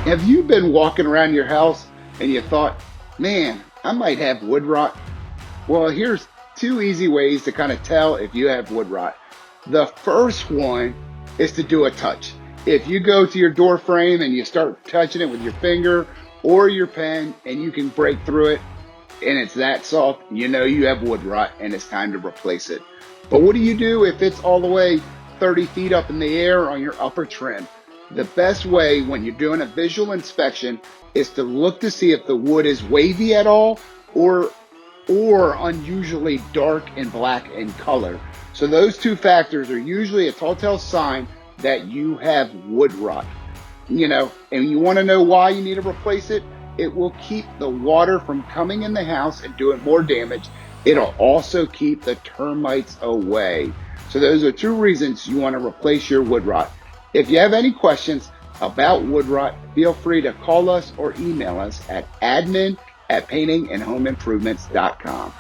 Have you been walking around your house and you thought, man, I might have wood rot? Well, here's two easy ways to kind of tell if you have wood rot. The first one is to do a touch. If you go to your door frame and you start touching it with your finger or your pen and you can break through it and it's that soft, you know you have wood rot and it's time to replace it. But what do you do if it's all the way 30 feet up in the air on your upper trim? The best way when you're doing a visual inspection is to look to see if the wood is wavy at all or unusually dark and black in color. So those two factors are usually a telltale sign that you have wood rot. And you want to know why you need to replace it? It will keep the water from coming in the house and doing more damage. It'll also keep the termites away. So those are two reasons you want to replace your wood rot. If you have any questions about wood rot, feel free to call us or email us at admin@paintingandhomeimprovements.com.